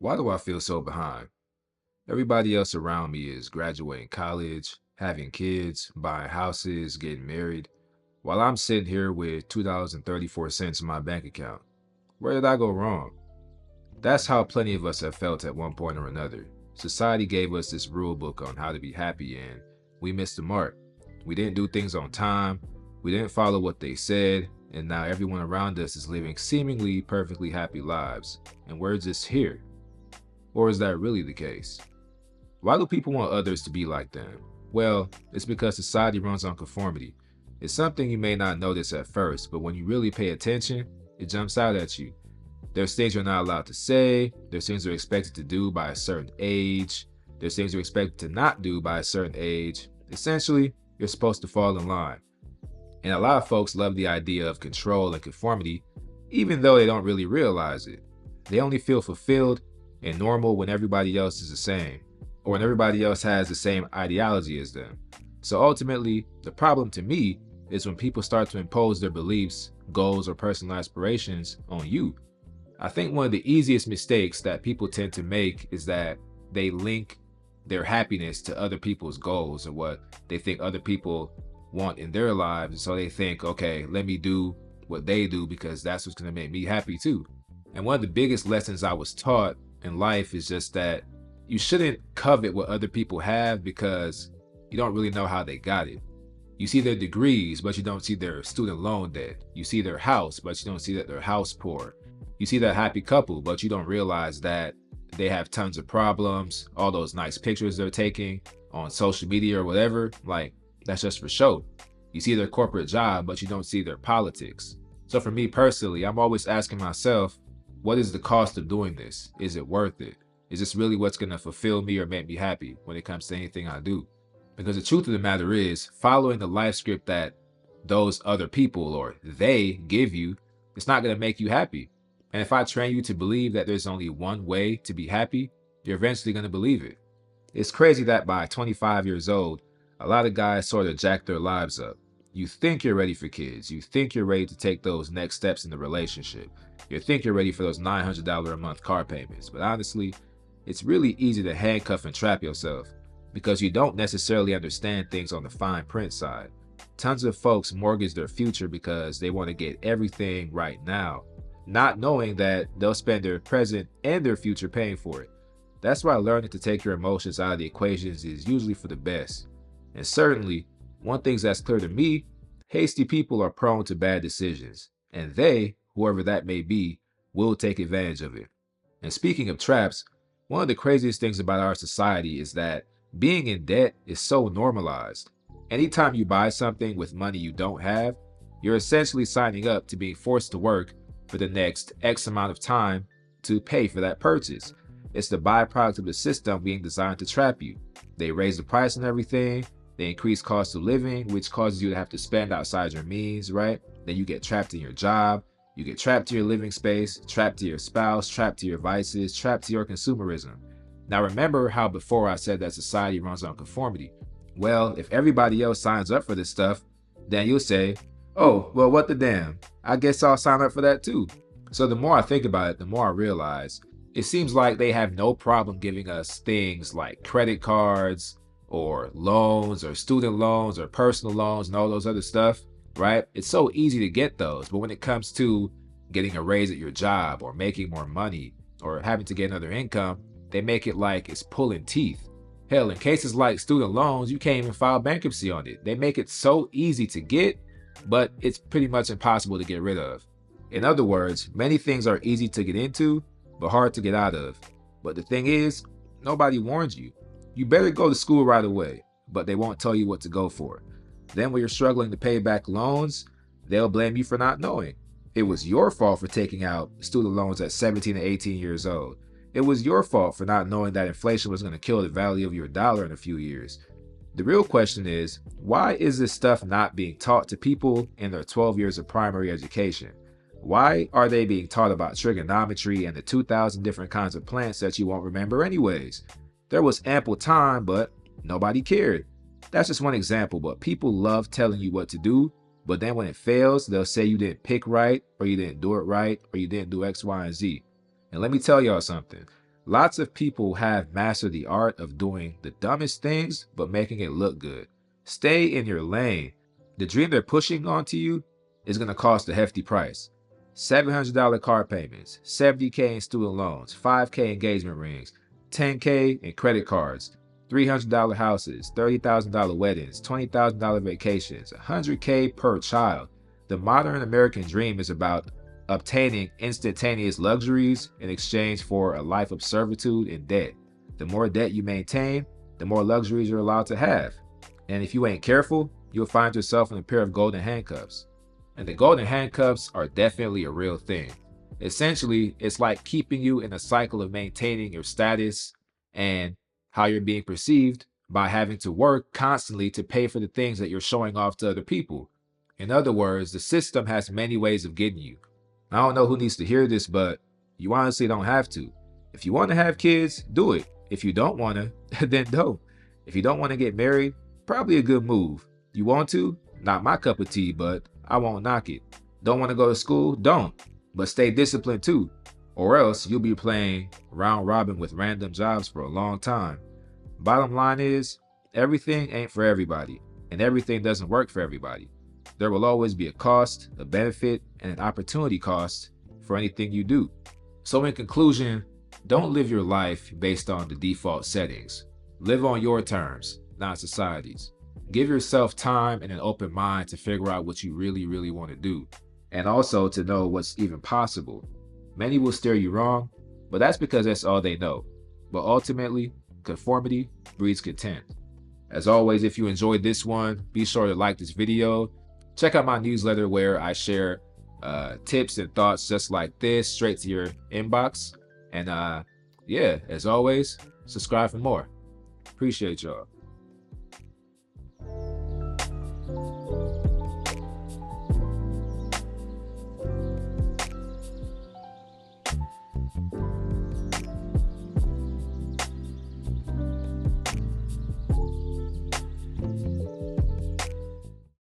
Why do I feel so behind? Everybody else around me is graduating college, having kids, buying houses, getting married, while I'm sitting here with $2.34 in my bank account. Where did I go wrong? That's how plenty of us have felt at one point or another. Society gave us this rule book on how to be happy, and we missed the mark. We didn't do things on time, we didn't follow what they said, and now everyone around us is living seemingly perfectly happy lives. And we're just here. Or is that really the case? Why do people want others to be like them? Well, it's because society runs on conformity. It's something you may not notice at first, but when you really pay attention, it jumps out at you. There's things you're not allowed to say, there's things you're expected to do by a certain age, there's things you're expected to not do by a certain age. Essentially, you're supposed to fall in line. And a lot of folks love the idea of control and conformity, even though they don't really realize it. They only feel fulfilled and normal when everybody else is the same, or when everybody else has the same ideology as them. So ultimately, the problem to me is when people start to impose their beliefs, goals, or personal aspirations on you. I think one of the easiest mistakes that people tend to make is that they link their happiness to other people's goals or what they think other people want in their lives. And so they think, okay, let me do what they do because that's what's going to make me happy too. And one of the biggest lessons I was taught in life is just that you shouldn't covet what other people have because you don't really know how they got it. You see their degrees, but you don't see their student loan debt. You see their house, but you don't see that their house poor. You see that happy couple, but you don't realize that they have tons of problems, all those nice pictures they're taking on social media or whatever, like that's just for show. You see their corporate job, but you don't see their politics. So for me personally, I'm always asking myself, what is the cost of doing this? Is it worth it? Is this really what's going to fulfill me or make me happy when it comes to anything I do? Because the truth of the matter is, following the life script that those other people or they give you, it's not going to make you happy. And if I train you to believe that there's only one way to be happy, you're eventually going to believe it. It's crazy that by 25 years old, a lot of guys sort of jack their lives up. You think you're ready for kids. You think you're ready to take those next steps in the relationship. You think you're ready for those $900 a month car payments. But honestly, it's really easy to handcuff and trap yourself because you don't necessarily understand things on the fine print side. Tons of folks mortgage their future because they want to get everything right now, not knowing that they'll spend their present and their future paying for it. That's why learning to take your emotions out of the equations is usually for the best. And certainly, one thing that's clear to me, hasty people are prone to bad decisions, and they, whoever that may be, will take advantage of it. And speaking of traps, one of the craziest things about our society is that being in debt is so normalized. Anytime you buy something with money you don't have, you're essentially signing up to being forced to work for the next X amount of time to pay for that purchase. It's the byproduct of the system being designed to trap you. They raise the price on everything, they increase cost of living, which causes you to have to spend outside your means, right? Then you get trapped in your job, you get trapped to your living space, trapped to your spouse, trapped to your vices, trapped to your consumerism. Now remember how before I said that society runs on conformity. Well, if everybody else signs up for this stuff, then you'll say, oh, well, what the damn? I guess I'll sign up for that too. So the more I think about it, the more I realize it seems like they have no problem giving us things like credit cards or loans or student loans or personal loans and all those other stuff, right? It's so easy to get those. But when it comes to getting a raise at your job or making more money or having to get another income, they make it like it's pulling teeth. Hell, in cases like student loans, you can't even file bankruptcy on it. They make it so easy to get, but it's pretty much impossible to get rid of. In other words, many things are easy to get into, but hard to get out of. But the thing is, nobody warns you. You better go to school right away, but they won't tell you what to go for. Then when you're struggling to pay back loans, they'll blame you for not knowing. It was your fault for taking out student loans at 17 and 18 years old. It was your fault for not knowing that inflation was going to kill the value of your dollar in a few years. The real question is, why is this stuff not being taught to people in their 12 years of primary education? Why are they being taught about trigonometry and the 2,000 different kinds of plants that you won't remember anyways? There was ample time, but nobody cared. That's just one example, but people love telling you what to do, but then when it fails, they'll say you didn't pick right, or you didn't do it right, or you didn't do X, Y, and Z. And let me tell y'all something. Lots of people have mastered the art of doing the dumbest things but making it look good. Stay in your lane. The dream they're pushing onto you is going to cost a hefty price. $700 car payments, $70K in student loans, $5K engagement rings, $10K in credit cards, $300 houses, $30,000 weddings, $20,000 vacations, $100K per child. The modern American dream is about obtaining instantaneous luxuries in exchange for a life of servitude and debt. The more debt you maintain, the more luxuries you're allowed to have. And if you ain't careful, you'll find yourself in a pair of golden handcuffs. And the golden handcuffs are definitely a real thing. Essentially, it's like keeping you in a cycle of maintaining your status and how you're being perceived by having to work constantly to pay for the things that you're showing off to other people. In other words, the system has many ways of getting you. I don't know who needs to hear this, but you honestly don't have to. If you want to have kids, do it. If you don't want to, then don't. If you don't want to get married, probably a good move. You want to? Not my cup of tea, but I won't knock it. Don't want to go to school? Don't. But stay disciplined too. Or else you'll be playing round robin with random jobs for a long time. Bottom line is, everything ain't for everybody, and everything doesn't work for everybody. There will always be a cost, a benefit, and an opportunity cost for anything you do. So in conclusion, don't live your life based on the default settings. Live on your terms, not society's. Give yourself time and an open mind to figure out what you really want to do, and also to know what's even possible. Many will steer you wrong, but that's because that's all they know. But ultimately, conformity breeds contempt. As always, if you enjoyed this one, be sure to like this video. Check out my newsletter where I share tips and thoughts just like this straight to your inbox. And yeah, as always, subscribe for more. Appreciate y'all.